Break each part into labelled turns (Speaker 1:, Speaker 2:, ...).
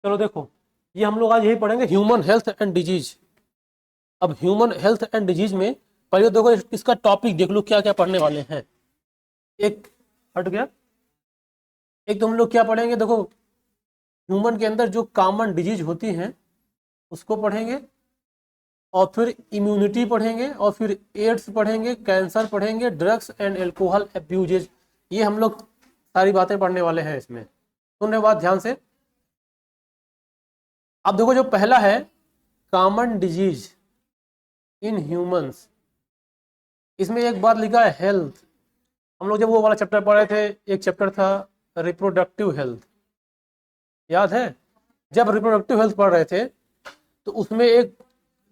Speaker 1: चलो देखो, ये हम लोग आज यही पढ़ेंगे, ह्यूमन हेल्थ एंड डिजीज। अब ह्यूमन हेल्थ एंड डिजीज में पहले देखो इसका टॉपिक देख लो क्या क्या पढ़ने वाले हैं। एक हट गया, एक तो हम लोग क्या पढ़ेंगे, देखो ह्यूमन के अंदर जो कॉमन डिजीज होती हैं उसको पढ़ेंगे, और फिर इम्यूनिटी पढ़ेंगे, और फिर एड्स पढ़ेंगे, कैंसर पढ़ेंगे, ड्रग्स एंड एल्कोहल अब्यूजेज। ये हम लोग सारी बातें पढ़ने वाले हैं इसमें। सुनने बात ध्यान से। अब देखो जो पहला है कॉमन डिजीज इन ह्यूमंस, इसमें एक बात लिखा है हेल्थ। हम लोग जब वो वाला चैप्टर पढ़े थे, एक चैप्टर था रिप्रोडक्टिव हेल्थ, याद है? जब रिप्रोडक्टिव हेल्थ पढ़ रहे थे तो उसमें एक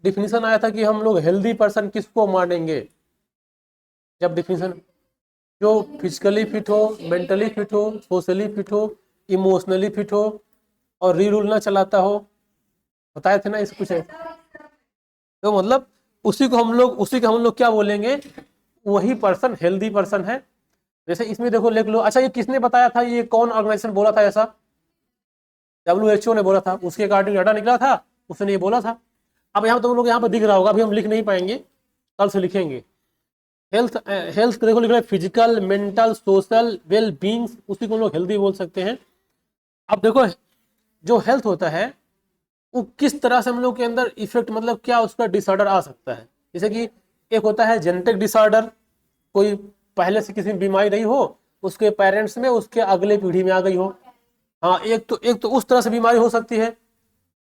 Speaker 1: डिफिनीशन आया था कि हम लोग हेल्दी पर्सन किसको मानेंगे। जब डिफिनीशन, जो फिजिकली फिट हो, मेंटली फिट हो, सोशली फिट हो, इमोशनली फिट हो और रील ना चलाता हो, बताए थे ना इस कुछ है। तो मतलब उसी को हम लोग क्या बोलेंगे, वही पर्सन हेल्दी पर्सन है। जैसे इसमें देखो लिख लो। अच्छा, ये किसने बताया था, ये कौन ऑर्गेनाइजेशन बोला था ऐसा? WHO ने बोला था, उसके अकॉर्डिंग डाटा निकला था, उसने ये बोला था। अब यहाँ तुम लोग यहाँ पर दिख रहा होगा, अभी हम लिख नहीं पाएंगे, कल से लिखेंगे। हेल्थ हेल्थ देखो लिख रहा है physical, mental, social well beings, उसी को हम लोग हेल्दी बोल सकते हैं। अब देखो जो हेल्थ होता है वो किस तरह से हम लोग के अंदर इफेक्ट, मतलब क्या उसका डिसऑर्डर आ सकता है। जैसे कि एक होता है जेनेटिक डिसऑर्डर, कोई पहले से किसी बीमारी नहीं हो, उसके पेरेंट्स में उसके अगले पीढ़ी में आ गई हो। हाँ, एक तो उस तरह से बीमारी हो सकती है,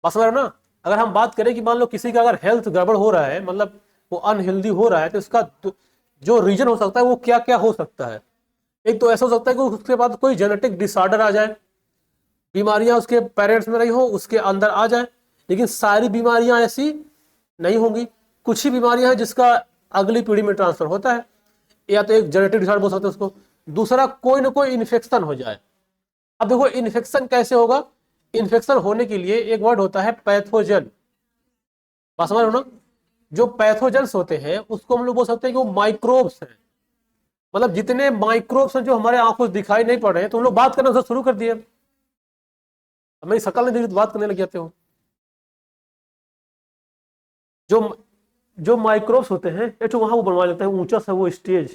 Speaker 1: बस समझ रहे हो ना। अगर हम बात करें कि मान लो किसी का अगर हेल्थ गड़बड़ हो रहा है, मतलब वो अनहेल्दी हो रहा है, तो इसका जो रीजन हो सकता है वो क्या क्या हो सकता है। एक तो ऐसा हो सकता है कि उसके बाद कोई जेनेटिक डिसऑर्डर आ जाए, बीमारियां उसके पेरेंट्स में नहीं हो, उसके अंदर आ जाए। लेकिन सारी बीमारियां ऐसी नहीं होंगी, कुछ ही बीमारियां हैं जिसका अगली पीढ़ी में ट्रांसफर होता है, या तो एक जेनेटिक डिसऑर्डर बोल सकते हैं उसको। दूसरा, कोई ना कोई इन्फेक्शन हो जाए। अब देखो इन्फेक्शन कैसे होगा, इन्फेक्शन होने के लिए एक वर्ड होता है पैथोजन, बात समझ रहे हो ना। जो पैथोजेंस होते हैं उसको हम लोग बोल सकते हैं कि वो माइक्रोब्स हैं। मतलब जितने माइक्रोब्स हैं जो हमारे आंखों से दिखाई नहीं पड़ रहे हैं, तो हम लोग बात करना शुरू कर दिए। अब मेरी शकल नहीं दिखी तो बात करने लग जाते हो। जो जो माइक्रोब्स होते हैं, एक तो वहां वो बनवा लेते हैं ऊंचा सा वो स्टेज,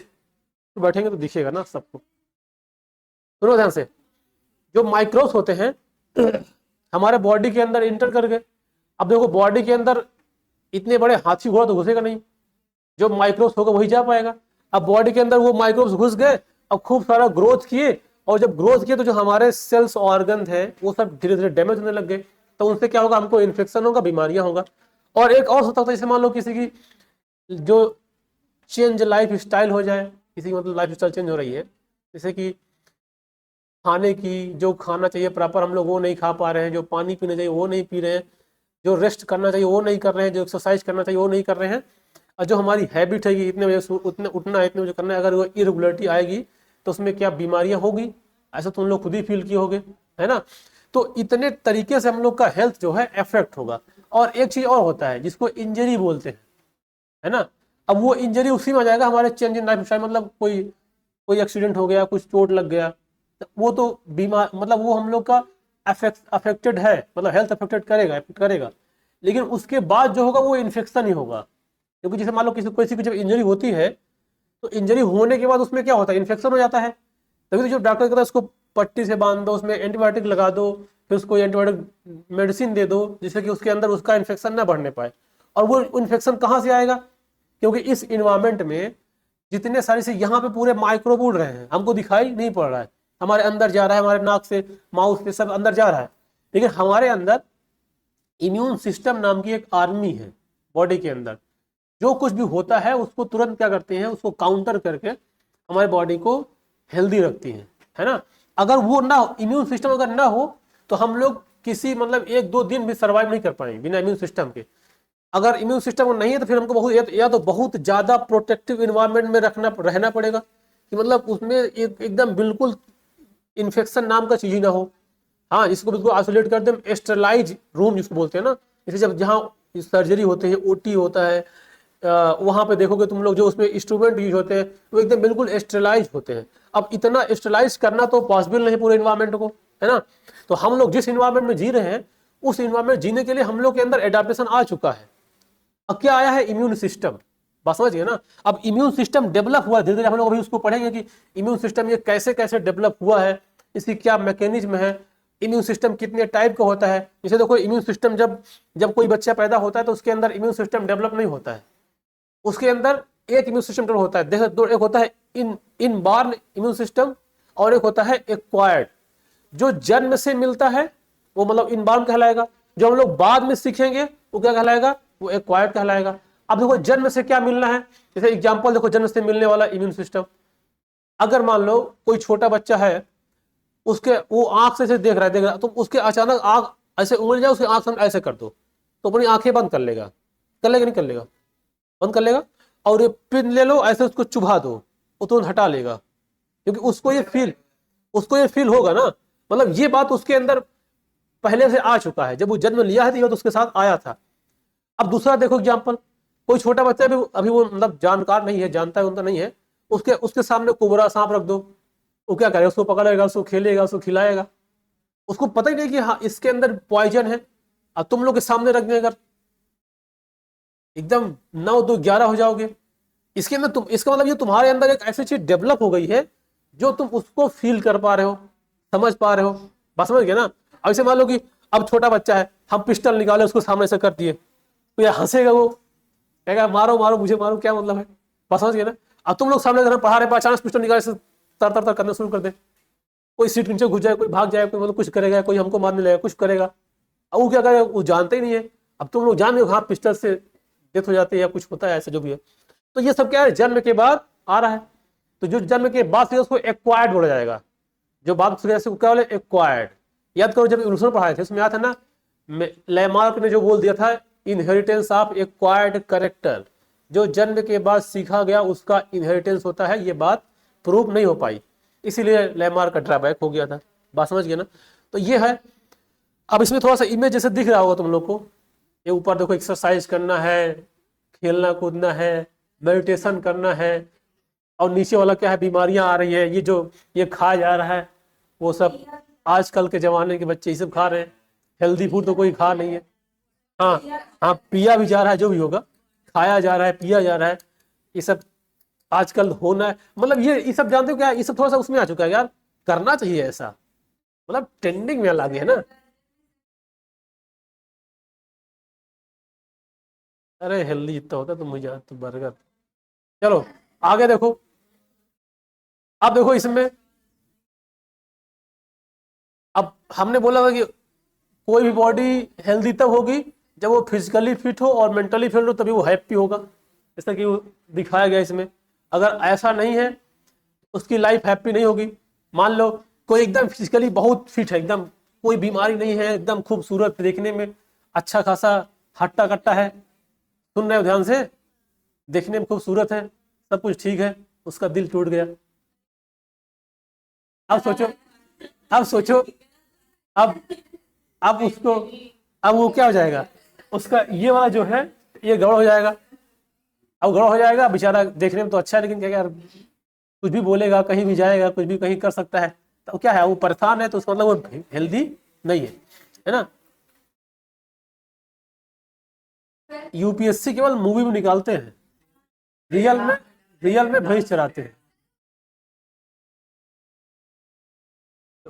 Speaker 1: तो बैठेंगे तो दिखेगा ना सबको। सुनो ध्यान से। जो माइक्रोब्स होते हैं हमारे बॉडी के अंदर इंटर कर गए। अब देखो बॉडी के अंदर इतने बड़े हाथी घोड़ा तो घुसेगा नहीं, जो माइक्रोब्स होगा वही जा पाएगा। अब बॉडी के अंदर वो माइक्रोब्स घुस गए, अब खूब सारा ग्रोथ किए, और जब ग्रोथ किए तो जो हमारे सेल्स ऑर्गन है वो सब धीरे धीरे डैमेज होने लग गए। तो उनसे क्या होगा, हमको इन्फेक्शन होगा, बीमारियां होगा। और एक और होता है, जैसे मान लो किसी की जो चेंज लाइफ स्टाइल हो जाए, किसी की मतलब लाइफ स्टाइल चेंज हो रही है, जैसे कि खाने की, जो खाना चाहिए प्रॉपर हम लोग वो नहीं खा पा रहे हैं, जो पानी पीना चाहिए वो नहीं पी रहे हैं, जो रेस्ट करना चाहिए वो नहीं कर रहे हैं, जो एक्सरसाइज करना चाहिए वो नहीं कर रहे हैं, और जो हमारी हैबिट है कि इतने बजे उतने उठना है, इतने बजे करना है, अगर वो इरेगुलरिटी आएगी तो उसमें क्या बीमारियां होगी। ऐसा तुम लोग खुद ही फील किए होगे, है ना। तो इतने तरीके से हम लोग का हेल्थ जो है अफेक्ट होगा। और एक चीज और होता है जिसको इंजरी बोलते हैं, है ना। अब वो इंजरी उसी में आ जाएगा हमारे चेंज इन लाइफ स्टाइल, मतलब कोई कोई एक्सीडेंट हो गया, कुछ चोट लग गया, तो वो तो बीमार, मतलब वो हम लोग का अफेक्टेड है, मतलब हेल्थ अफेक्टेड करेगा। लेकिन उसके बाद जो होगा वो इन्फेक्शन ही होगा। क्योंकि जैसे मान लो किसी की जब इंजरी होती है, तो इंजरी होने के बाद उसमें क्या होता है, इन्फेक्शन हो जाता है। तभी तो जो डॉक्टर कहता है उसको पट्टी से बांध दो, उसमें एंटीबायोटिक लगा दो, फिर उसको एंटीबायोटिक मेडिसिन दे दो, जिससे कि उसके अंदर उसका इन्फेक्शन ना बढ़ने पाए। और वो इन्फेक्शन कहाँ से आएगा, क्योंकि इस इन्वायरमेंट में जितने सारे से यहाँ पे पूरे माइक्रोब उड़ रहे हैं, हमको दिखाई नहीं पड़ रहा है, हमारे अंदर जा रहा है, हमारे नाक से माउथ से सब अंदर जा रहा है। लेकिन हमारे अंदर इम्यून सिस्टम नाम की एक आर्मी है बॉडी के अंदर, जो कुछ भी होता है उसको तुरंत क्या करते हैं, उसको काउंटर करके हमारे बॉडी को हेल्दी रखती है ना। अगर वो ना हो, इम्यून सिस्टम अगर ना हो, तो हम लोग किसी मतलब 1-2 दिन भी सर्वाइव नहीं कर पाएंगे बिना इम्यून सिस्टम के। अगर इम्यून सिस्टम नहीं है तो फिर हमको बहुत या तो बहुत ज्यादा प्रोटेक्टिव इन्वायरमेंट में रहना पड़ेगा, कि मतलब उसमें एकदम बिल्कुल इन्फेक्शन नाम का चीज ही ना हो। हाँ, इसको बिल्कुल आइसोलेट कर दे, स्टरलाइज रूम जिसको बोलते हैं ना। जैसे जब जहाँ सर्जरी होते हैं, OT होता है, वहां पे देखोगे तुम लोग जो उसमें इंस्ट्रूमेंट यूज होते हैं वो एकदम बिल्कुल स्टरलाइज होते हैं। अब इतना स्टरलाइज करना तो पॉसिबल नहीं पूरे इन्वायरमेंट को, है ना। तो हम लोग जिस इन्वायरमेंट में जी रहे हैं उस इन्वायरमेंट जीने के लिए हम लोग के अंदर एडाप्टेशन आ चुका है। अब क्या आया है, इम्यून सिस्टम। बस समझिए ना, अब इम्यून सिस्टम डेवलप हुआ धीरे धीरे, हम लोग अभी उसको पढ़ेंगे कि इम्यून सिस्टम ये कैसे कैसे डेवलप हुआ है, इसकी क्या मैकेनिज्म है, इम्यून सिस्टम कितने टाइप का होता है। जैसे देखो इम्यून सिस्टम जब जब कोई बच्चा पैदा होता है तो उसके अंदर इम्यून सिस्टम डेवलप नहीं होता है, उसके अंदर एक इम्यून सिस्टम डेवलप होता है। देखो दो, एक होता है इन बार्न इम्यून सिस्टम और एक होता है एक्वायर्ड। जो जन्म से मिलता है वो मतलब इन बार्न कहलाएगा, जो हम लोग बाद में सीखेंगे वो क्या कहलाएगा, वो एक्वायर्ड कहलाएगा। अब देखो जन्म से क्या मिलना है, जैसे एग्जांपल देखो जन्म से मिलने वाला इम्यून सिस्टम। अगर मान लो कोई छोटा बच्चा है, उसके वो आंख से देख रहा है तो उसके अचानक आंख ऐसे उंगल जाए, उसकी आंख ऐसे कर दो तो अपनी आंखें बंद कर लेगा, नहीं कर लेगा, बंद कर लेगा। और ये पिन ले लो ऐसे उसको चुभा दो, वो तुरंत हटा लेगा, क्योंकि उसको ये फील होगा ना, मतलब ये बात उसके अंदर पहले से आ चुका है, जब वो जन्म लिया है तो ये बात उसके साथ आया था। अब दूसरा देखो एग्जाम्पल, कोई छोटा बच्चा अभी वो मतलब जानकार नहीं है, जानता है उनका नहीं है, उसके उसके सामने कोबरा सांप रख दो, वो क्या करेगा, उसको पकड़ेगा, उसको खेलेगा, उसको खिलाएगा, उसको पता ही नहीं कि हाँ इसके अंदर पॉइजन है। अब तुम लोग के सामने रख देगा, एकदम 9 2 11 हो जाओगे। इसके अंदर तुम, इसका मतलब ये तुम्हारे अंदर एक ऐसी चीज डेवलप हो गई है जो तुम उसको फील कर पा रहे हो, समझ पा रहे हो। बस समझ गए ना। अब ऐसे मान लो कि अब छोटा बच्चा है, हम पिस्टल निकाले उसको सामने से कर दिए तो ये हंसेगा, वो कहेगा मारो मारो मुझे मारो, क्या मतलब है। बस समझ गए ना। अब तुम लोग सामने पढ़ा रहे, अचानक पिस्टल निकाले से तर तर तर करना शुरू कर दे, कोई सीट नीचे घुस जाए, कोई भाग जाए, कोई मतलब कुछ करेगा, कोई हमको मारने लगेगा, कुछ करेगा। अब वो क्या करेगा, वो जानते ही नहीं है। अब तुम लोग जान हाँ पिस्टल से डेथ हो जाती है या कुछ होता है ऐसा जो भी है। तो ये सब क्या है, जन्म के बाद आ रहा है। तो जो जन्म के बाद से उसको एक्वायर्ड बोला जाएगा, जो बात क्या बोले एक्वायर्ड। याद करो जब इवोल्यूशन पढ़ाए थे उसमें याद है ना, लैमार्क ने जो बोल दिया था, इनहेरिटेंस ऑफ एक्वायर्ड कैरेक्टर, जो जन्म के बाद सीखा गया उसका इनहेरिटेंस होता है। ये बात प्रूव नहीं हो पाई, इसीलिए लैमार्क का ड्रॉबैक हो गया था। बात समझ गए ना। तो ये है। अब इसमें थोड़ा सा इमेज जैसे दिख रहा होगा तुम लोग को, ये ऊपर देखो एक्सरसाइज करना है, खेलना कूदना है, मेडिटेशन करना है, और नीचे वाला क्या है, बीमारियां आ रही है, ये जो ये खाया जा रहा है वो सब आजकल के जमाने के बच्चे ये सब खा रहे हैं। हेल्दी फूड तो कोई खा नहीं है। हाँ हाँ, पिया भी जा रहा है, जो भी होगा खाया जा रहा है, पिया जा रहा है, ये सब आजकल होना है। मतलब ये सब जानते हो क्या, ये सब थोड़ा सा उसमें आ चुका है यार, करना चाहिए ऐसा, मतलब ट्रेंडिंग में लागे है ना। अरे हेल्दी जितना होता है तो मुझे तो बर्गर। चलो आगे देखो। अब देखो इसमें, अब हमने बोला था कि कोई भी बॉडी हेल्दी तब होगी जब वो फिजिकली फिट हो और मेंटली फिट हो, तभी वो हैप्पी होगा, जैसा कि वो दिखाया गया इसमें। अगर ऐसा नहीं है उसकी लाइफ हैप्पी नहीं होगी। मान लो कोई एकदम फिजिकली बहुत फिट है, एकदम कोई बीमारी नहीं है, एकदम खूबसूरत देखने में, अच्छा खासा हट्टा कट्टा है, सुन रहे हो ध्यान से, देखने में खूबसूरत है, सब कुछ ठीक है, उसका दिल टूट गया। अब सोचो, अब सोचो, अब अब उसको, अब वो क्या हो जाएगा, उसका ये वाला जो है ये गड़बड़ हो जाएगा। अब गड़बड़ हो जाएगा, बेचारा देखने में तो अच्छा है लेकिन क्या यार, कुछ भी बोलेगा, कहीं भी जाएगा, कुछ भी कहीं कर सकता है, तो क्या है वो परेशान है, तो उसका मतलब वो हेल्दी नहीं है ना। यूपीएससी केवल मूवी में निकालते हैं, रियल में भैंस चराते हैं।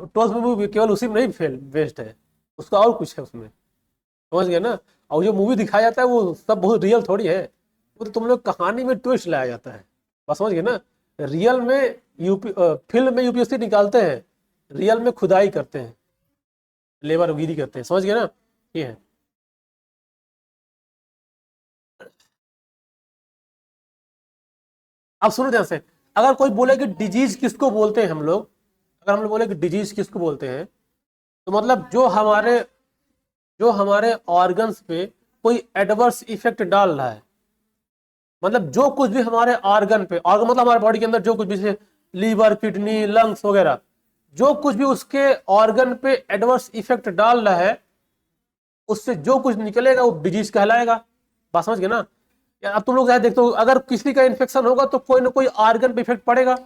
Speaker 1: 12th में मूवी केवल उसी में नहीं फेल बेस्ड है, उसका और कुछ है उसमें, समझ गए ना। और जो मूवी दिखाया जाता है वो सब बहुत रियल थोड़ी है, वो तो तुम लोग कहानी में ट्विस्ट लाया जाता है। बस समझ गए ना। रियल में फिल्म में यूपीएससी निकालते हैं, रियल में खुदाई करते हैं, लेबर गिरी करते हैं, समझ गए ना। ये है। अब सुनो ध्यान से, अगर कोई बोले कि डिजीज किसको बोलते हैं हम लोग, अगर हम लोग बोले कि डिजीज किसको बोलते हैं, तो मतलब जो हमारे ऑर्गन्स पे कोई एडवर्स इफेक्ट डाल रहा है, मतलब जो कुछ भी हमारे ऑर्गन पे, ऑर्गन मतलब हमारे बॉडी के अंदर जो कुछ भी, जैसे लीवर, किडनी, लंग्स वगैरह, जो कुछ भी उसके ऑर्गन पे एडवर्स इफेक्ट डाल रहा है, उससे जो कुछ निकलेगा वो डिजीज कहलाएगा। बात समझ गए ना। अब तुम लोग देखते हो, अगर किसी का इन्फेक्शन होगा तो कोई ना कोई ऑर्गन पे इफेक्ट पड़ेगा,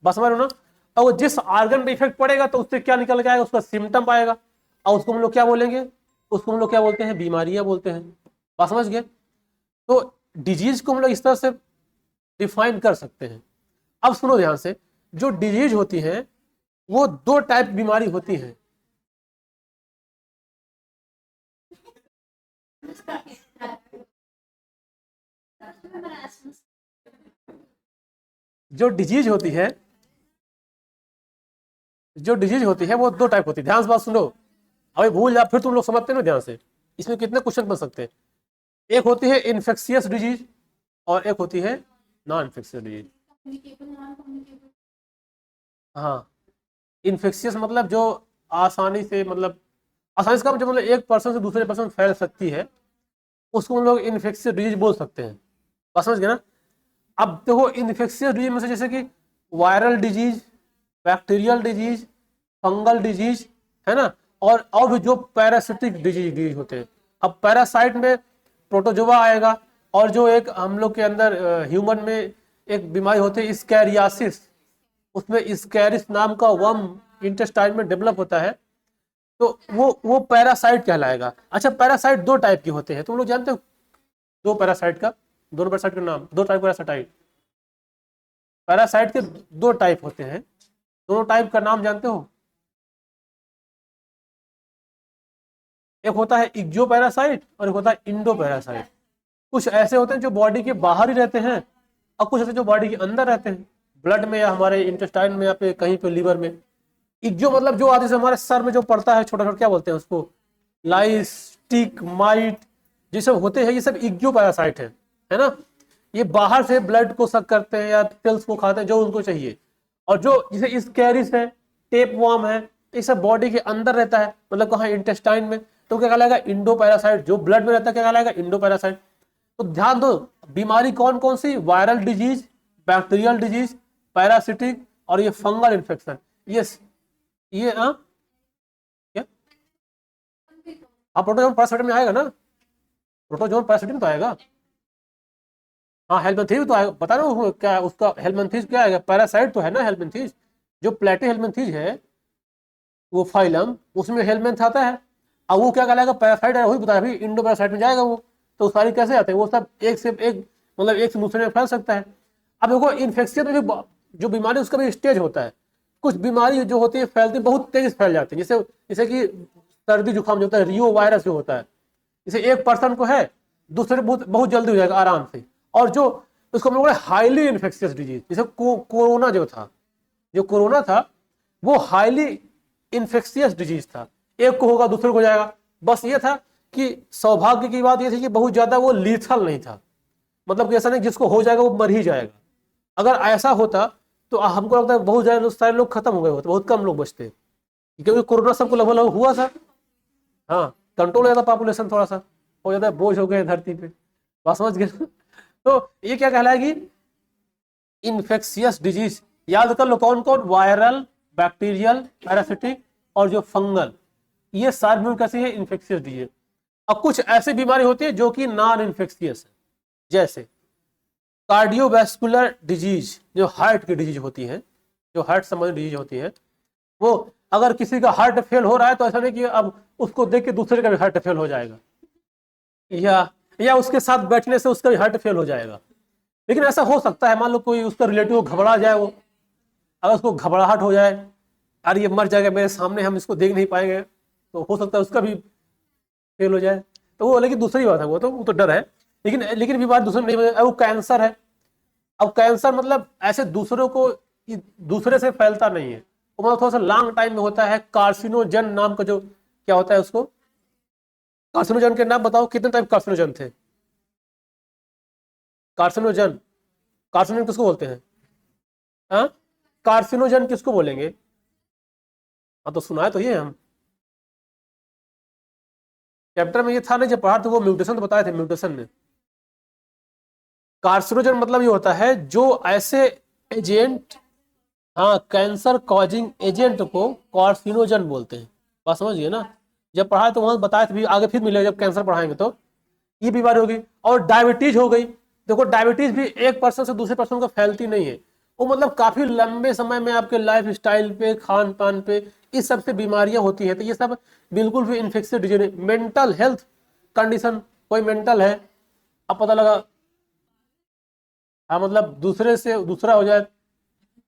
Speaker 1: बस समझ लो ना। और जिस ऑर्गन पे इफेक्ट पड़ेगा तो उससे क्या निकल के आएगा, उसका सिम्टम आएगा, और उसको हम लोग क्या बोलेंगे, उसको हम लोग क्या बोलते हैं, बीमारियां बोलते हैं। बात समझ गए। तो डिजीज को हम लोग इस तरह से डिफाइन कर सकते हैं। अब सुनो ध्यान से, जो डिजीज होती है वो दो टाइप बीमारी होती है। जो डिजीज होती है, जो डिजीज होती है वो दो टाइप होती है। ध्यान से बात सुनो, अभी भूल जा फिर तुम लोग समझते हो ना ध्यान से। इसमें कितने क्वेश्चन बन सकते हैं। एक होती है इन्फेक्शियस डिजीज और एक होती है नॉन इन्फेक्शियस डिजीज। हाँ, इन्फेक्शियस मतलब जो आसानी से, मतलब आसानी से कम, जो मतलब एक पर्सन से दूसरे पर्सन फैल सकती है, उसको हम लोग इन्फेक्शियस डिजीज बोल सकते हैं। बात समझ गए ना। अब देखो इन्फेक्शियस डिजीज में से जैसे कि viral disease, bacterial disease, fungal disease, है ना, और भी जो पैरासिटिक डिजीज होते हैं। अब पैरासाइट में प्रोटोजोआ आएगा, और जो एक हम लोग के अंदर ह्यूमन में एक बीमारी होती है स्कैरियासिस, उसमें स्कैरिस नाम का वर्म इंटेस्टाइन में डेवलप होता है, तो वो पैरासाइट कहलाएगा। अच्छा, पैरासाइट दो टाइप के होते हैं, तुम लोग जानते हो दो पैरासाइट का, दोनों पैरासाइट का नाम, दो टाइप पैरासाइट, पैरासाइट के दो टाइप होते हैं, दोनों टाइप का नाम जानते हो। एक होता है इक्जो पैरासाइट और एक होता है इंडो पैरासाइट। कुछ ऐसे होते हैं जो बॉडी के बाहर ही रहते हैं, और कुछ ऐसे जो बॉडी के अंदर रहते हैं, ब्लड में या हमारे इंटेस्टाइन में या पे कहीं पे लीवर में। इक्जो मतलब जो आदि से हमारे सर में जो पड़ता है छोटा छोटा, क्या बोलते हैं उसको, लाइस, टिक, माइट, ये सब होते हैं, ये सब इक्जो पैरासाइट है ना। ये बाहर से ब्लड को सक करते हैं या पिल्स को खाते हैं जो उनको चाहिए। और जो जैसे स्कैरिस है, टेप वॉर्म है, ये सब बॉडी के अंदर रहता है, मतलब कहाँ, इंटेस्टाइन में, तो क्या कहलाएगा, इंडो पैरासाइट। जो ब्लड में रहता है क्या कहलाएगा, इंडो पैरासाइट। तो ध्यान दो, बीमारी कौन कौन सी, viral disease, bacterial disease, parasitic और ये फंगल इन्फेक्शन। ये क्या, हाँ प्रोटोजोन पैरासाइट में आएगा ना, प्रोटोजोन पैरासाइट में तो आएगा। हाँ हेलमिंथेस तो आएगा, बता रहा हूँ क्या उसका, हेलमिंथेस क्या आएगा, पैरासाइट तो है ना हेलमिंथेस। जो प्लेटी हेलमिंथेस है वो फाइलम, उसमें हेलमिंथ आता है। अब वो क्या कहलाएगा, पैरासाइट है, वही बताया अभी, इंडो पैरासाइट में जाएगा वो। तो सारी कैसे आते हैं वो सब, एक से एक, मतलब एक से दूसरे में फैल सकता है। अब देखो इन्फेक्शन में जो बीमारी उसका भी स्टेज होता है। कुछ बीमारी जो होती है फैलती है, बहुत तेज फैल जाती है, जैसे जैसे कि सर्दी जुकाम जो होता है, रियो वायरस जो होता है, जैसे एक पर्सन को है, दूसरे बहुत जल्दी हो जाएगा आराम से। और जो उसको हम लोग हाईली इन्फेक्शियस डिजीज, जैसे कोरोना जो था, जो कोरोना था वो हाईली इन्फेक्शियस डिजीज था, एक को होगा दूसरे को हो जाएगा। बस ये था कि सौभाग्य की बात ये थी कि बहुत ज्यादा वो लीथल नहीं था, मतलब कि ऐसा नहीं जिसको हो जाएगा वो मर ही जाएगा। अगर ऐसा होता तो हमको लगता है बहुत ज्यादा सारे लोग खत्म हो गए होते, बहुत कम लोग बचते, क्योंकि कोरोना सबको लगभग लगभग हुआ था। हाँ, कंट्रोल हो जाता पॉपुलेशन, थोड़ा सा हो जाता है, बोझ हो गए धरती पे। बात समझ गए। तो ये क्या कहलाएगी, इन्फेक्शियस डिजीज। याद कर लो कौन कौन, वायरल, बैक्टीरियल, पैरासिटिक और जो फंगल, ये सारी बीमारी कैसी है, इन्फेक्शियस डिजीज। अब कुछ ऐसी बीमारी होती है जो कि नॉन इन्फेक्शियस है, जैसे कार्डियोवैस्कुलर डिजीज, जो हार्ट की डिजीज होती है, जो हार्ट संबंधी डिजीज होती है, वो अगर किसी का हार्ट फेल हो रहा है तो ऐसा नहीं कि अब उसको देख के दूसरे का भी हार्ट फेल हो जाएगा, या उसके साथ बैठने से उसका भी हार्ट फेल हो जाएगा। लेकिन ऐसा हो सकता है, मान लो कोई उसका रिलेटिव घबरा जाए, वो अगर उसको घबराहट हो जाए, अरे ये मर जाएगा मेरे सामने, हम इसको देख नहीं पाएंगे, तो हो सकता है उसका भी फेल हो जाए। तो वो, लेकिन दूसरी बात है, वो तो डर है। लेकिन बीमारी दूसरे में नहीं, वो कैंसर है। अब कैंसर मतलब ऐसे दूसरों को, दूसरे से फैलता नहीं है, वो मतलब थोड़ा सा लॉन्ग टाइम में होता है। कार्सिनोजन नाम का जो क्या होता है उसको, कार्सिनोजन के नाम बताओ, कितने टाइप कार्सिनोजन थे। कार्सिनोजन, कार्सिनोजन किसको बोलते हैं, हाँ, कार्सिनोजन किसको बोलेंगे। हाँ तो सुना है तो ये हम चैप्टर में ये था नहीं, जब पढ़ा तो वो म्यूटेशन तो बताए थे, म्यूटेशन में। कार्सिनोजन मतलब ये होता है जो ऐसे एजेंट, हाँ, कैंसर कॉजिंग एजेंट को कार्सिनोजन बोलते हैं। बात समझिए ना, जब पढ़ाए तो वहां बताए थे, आगे फिर मिलेगा जब कैंसर पढ़ाएंगे तो। ये बीमारी होगी। और डायबिटीज हो गई। देखो डायबिटीज भी एक पर्सन से दूसरे पर्सन को फैलती नहीं है, वो मतलब काफी लंबे समय में आपके लाइफ स्टाइल पे, खान पान पे, इस सब से बीमारियां होती हैं। तो ये सब बिल्कुल भी infectious disease, mental health condition, कोई मेंटल है, अब पता लगा हाँ मतलब दूसरे से दूसरा हो जाए,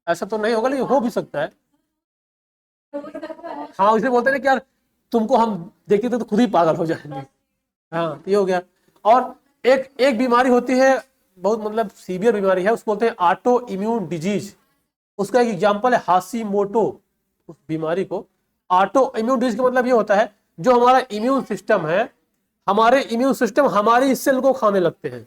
Speaker 1: ऐसा तो नहीं होगा लेकिन हो भी सकता है। हाँ इसे बोलते हैं ना कि यार तुमको हम देखते तो खुद ही पागल हो जाएंगे। हाँ ये हो गया। और एक एक बीमारी होती है, बहुत मतलब सीवियर बीमारी है, उसको बोलते हैं ऑटो इम्यून डिजीज। उसका एक एग्जांपल है हाशीमोटो। उस बीमारी को ऑटो इम्यून डिजीज का मतलब ये होता है जो हमारा इम्यून सिस्टम है, हमारे इम्यून सिस्टम हमारी सेल को खाने लगते हैं।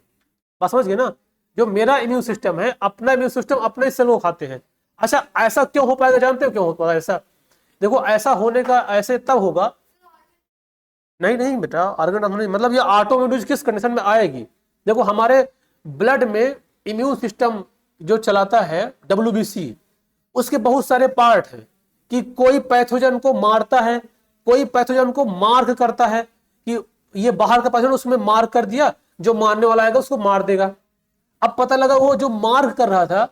Speaker 1: बात समझ गए ना? जो मेरा इम्यून सिस्टम है, अपना इम्यून सिस्टम अपने सेल को खाते हैं। अच्छा ऐसा क्यों हो पाएगा? जानते हो क्यों हो पाएगा ऐसा? देखो ऐसा होने का ऐसे तब होगा, नहीं नहीं बेटा ऑर्गन नहीं, मतलब ये ऑटोमेटिक किस कंडीशन में आएगी? देखो हमारे ब्लड में इम्यून सिस्टम जो चलाता है डब्ल्यूबीसी, उसके बहुत सारे पार्ट हैं कि कोई पैथोजन को मारता है, कोई पैथोजन को मार्क करता है कि ये बाहर का पैथोजन उसमें मार्क कर दिया, जो मारने वाला आएगा उसको मार देगा। अब पता लगा वो जो मार्क कर रहा था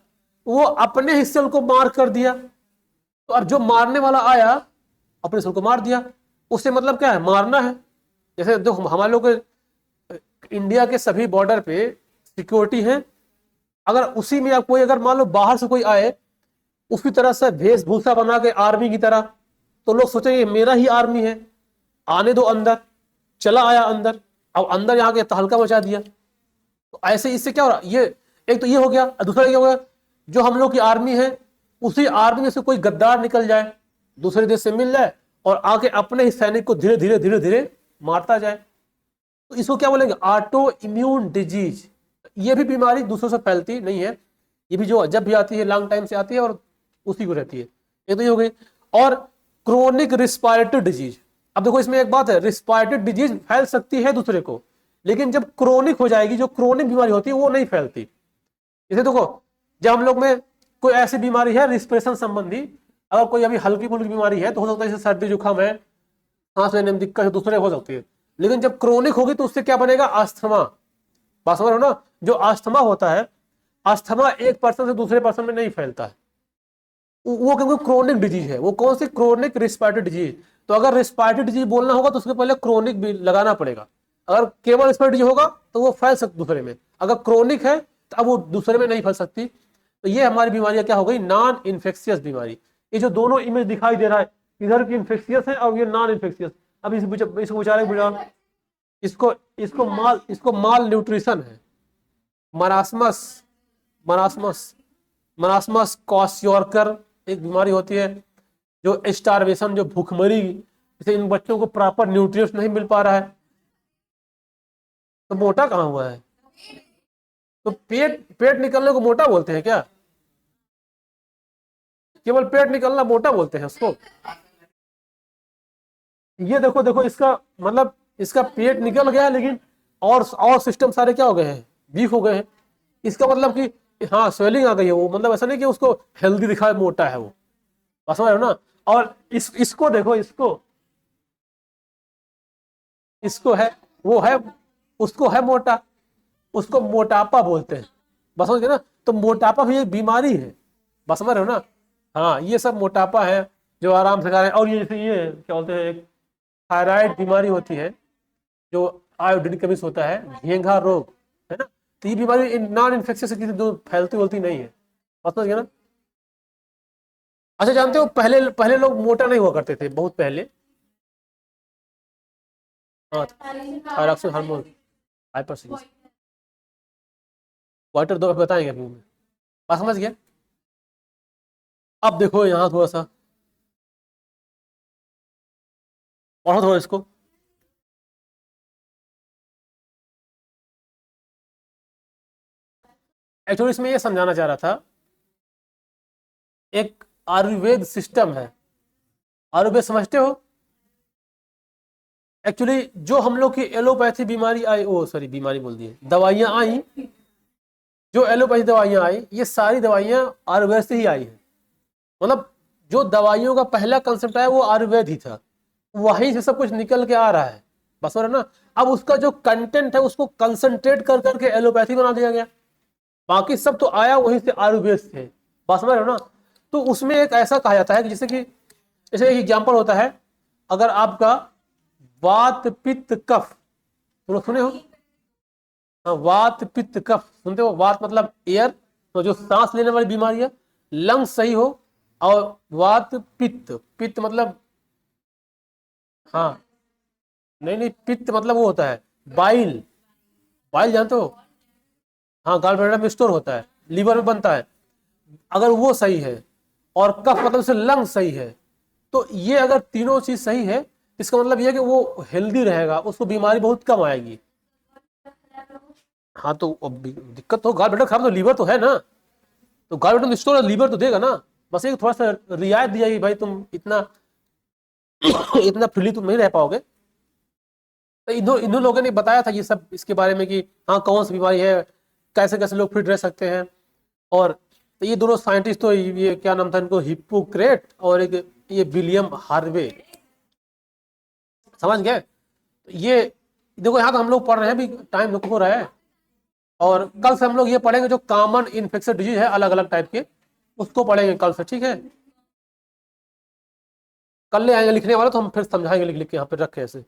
Speaker 1: वो अपने हिस्से को मार्क कर दिया, तो अब जो मारने वाला आया अपने हिस्से को मार दिया। उससे मतलब क्या है? मारना है। जैसे देखो हमारे लोग इंडिया के सभी बॉर्डर पे सिक्योरिटी है, अगर उसी में कोई अगर मान लो बाहर से कोई आए उसी तरह से वेशभूषा बना के आर्मी की तरह, तो लोग सोचेंगे मेरा ही आर्मी है, आने दो अंदर। चला आया अंदर, अब अंदर यहाँ के तहलका मचा दिया। तो ऐसे इससे क्या हो रहा? ये एक तो ये हो गया, दूसरा क्या हो गया, जो हम लोग की आर्मी है उसी आर्मी में से कोई गद्दार निकल जाए, दूसरे देश से मिल जाए और आके अपने ही सैनिक को धीरे धीरे धीरे धीरे मारता जाए। तो इसको क्या बोलेंगे? Auto immune disease. ये भी बीमारी दूसरों से फैलती नहीं है, ये भी जो जब भी आती है लॉन्ग टाइम से आती है और उसी को रहती है। ये तो ये हो गई। और क्रोनिक रिस्पायरेटरी डिजीज। अब देखो इसमें एक बात है, रिस्पायरेटरी डिजीज फैल सकती है दूसरे को, लेकिन जब क्रोनिक हो जाएगी, जो क्रोनिक बीमारी होती है वो नहीं फैलती। जैसे देखो जब हम लोग में कोई ऐसी बीमारी है रिस्पिरेशन संबंधी, अगर कोई अभी हल्की फुल्की बीमारी है तो हो सकता है जैसे सर्दी जुकाम है, सांस लेने में दिक्कत है, दूसरे हो सकती है। लेकिन जब क्रोनिक होगी तो उससे क्या बनेगा? अस्थमा। बात समझ रहे हो ना? जो अस्थमा होता है, अस्थमा एक पर्सन से दूसरे पर्सन में नहीं फैलता है, वो क्योंकि क्रोनिक डिजीज है। वो कौन सी? Chronic respiratory disease. तो अगर रिस्पायरेटरी डिजीज बोलना होगा तो उसके पहले क्रोनिक भी लगाना पड़ेगा। अगर केवल रिस्पायरेटरी डिजीज होगा तो वो फैल सकती दूसरे में, अगर क्रोनिक है तो अब वो दूसरे में नहीं फैल सकती। तो ये हमारी बीमारियां क्या हो गई? नॉन इन्फेक्शियस बीमारी। ये जो दोनों इमेज दिखाई दे रहा है, इधर की इन्फेक्शियस है और ये नॉन इन्फेक्शियस। अब इसको बेचारे इसको इसको माल न्यूट्रिशन है, मरासमस, मरासमस मरासमस क्वाशियोर्कर एक बीमारी होती है, जो स्टारवेशन, जो भूखमरी, जैसे इन बच्चों को प्रॉपर न्यूट्रिएंट्स नहीं मिल पा रहा है तो मोटा कहाँ हुआ है? तो पेट पेट निकलने को मोटा बोलते हैं क्या? केवल पेट निकलना मोटा बोलते हैं उसको? ये देखो देखो इसका मतलब इसका पेट निकल गया लेकिन और सिस्टम सारे क्या हो गए हैं? वीक हो गए हैं। इसका मतलब कि हाँ स्वेलिंग आ गई है, वो मतलब ऐसा नहीं कि उसको हेल्दी दिखा मोटा है वो। बस समझ रहे हो ना? और इसको देखो, इसको है, वो है, उसको है मोटा, उसको मोटापा बोलते हैं। बस समझ गए ना? तो मोटापा भी एक बीमारी है। बस समझ रहे हो ना? हाँ ये सब मोटापा है जो आराम से खा रहे हैं। और ये जैसे ये क्या बोलते हैं, एक थायराइड बीमारी होती है, जो आयोडीन की कमी से होता है, घेंघा रोग, है ना? तो ये बीमारी नॉन इन्फेक्शियस किसी जो फैलती बोलती नहीं है। बस समझ गए ना? अच्छा जानते हो पहले पहले लोग मोटा नहीं हुआ करते थे, बहुत पहले। हाँ थायरॉक्सिन हार्मोन हाइपर, वाटर दो बताएंगे अभी में। बात समझ गया? अब देखो यहाँ थोड़ा सा पढ़ो थोड़ा इसको। एक्चुअली इसमें ये समझाना चाह रहा था, एक आयुर्वेद सिस्टम है। आयुर्वेद समझते हो? एक्चुअली जो हम लोग की एलोपैथी बीमारी आई, ओ सॉरी बीमारी बोल दी, दवाइयां आई, जो एलोपैथी दवाइयां आई ये सारी दवाइयां आयुर्वेद से ही आई है। मतलब जो दवाइयों का पहला कंसेप्ट आया वो आयुर्वेद ही था, वहीं से सब कुछ निकल के आ रहा है। बस हो रहा ना? अब उसका जो कंटेंट है उसको कंसंट्रेट कर करके एलोपैथी बना दिया गया, बाकी सब तो आया वहीं से आयुर्वेद से। बात समझ रहे हो ना। तो उसमें एक ऐसा कहा जाता है कि जैसे एक एग्जाम्पल होता है, अगर आपका वात पित्त कफ, तुम लोग सुने हो? हाँ, वात पित्त कफ सुनते हो? वात मतलब एयर, तो जो सांस लेने वाली बीमारी है, लंग्स सही हो, और वात पित्त, पित्त मतलब, हाँ नहीं नहीं, पित्त मतलब वो होता है बाइल, बाइल जानते हो? हाँ, गॉल ब्लैडर में स्टोर होता है, लीवर में बनता है। अगर वो सही है, और कफ मतलब से लंग सही है, तो ये अगर तीनों चीज सही है, इसका मतलब ये है कि वो हेल्दी रहेगा, उसको बीमारी बहुत कम आएगी। हाँ, तो अब दिक्कत तो गॉल ब्लैडर खराब, तो लीवर तो है ना, तो गॉल ब्लैडर में स्टोर लीवर तो देगा ना। बस एक थोड़ा सा रियायत दी जाएगी, भाई तुम इतना इतना फ्रीली तुम नहीं रह पाओगे। तो इन लोगों ने बताया था ये सब इसके बारे में कि हाँ कौन सी बीमारी है, कैसे कैसे लोग फिट रह सकते हैं। और तो ये दोनों साइंटिस्ट, तो ये क्या नाम था इनको, हिप्पोक्रेट और एक ये विलियम हार्वे, समझ गए? तो ये देखो, यहाँ तो हम लोग पढ़ रहे हैं, भी टाइम हो रहा है, और कल से हम लोग ये पढ़ेंगे जो कॉमन इन्फेक्शन डिजीज है अलग अलग टाइप के, उसको पढ़ेंगे कल से, ठीक है? कल ले आएंगे लिखने वाला, तो हम फिर समझाएंगे लिख लिख के यहाँ पे रखे ऐसे।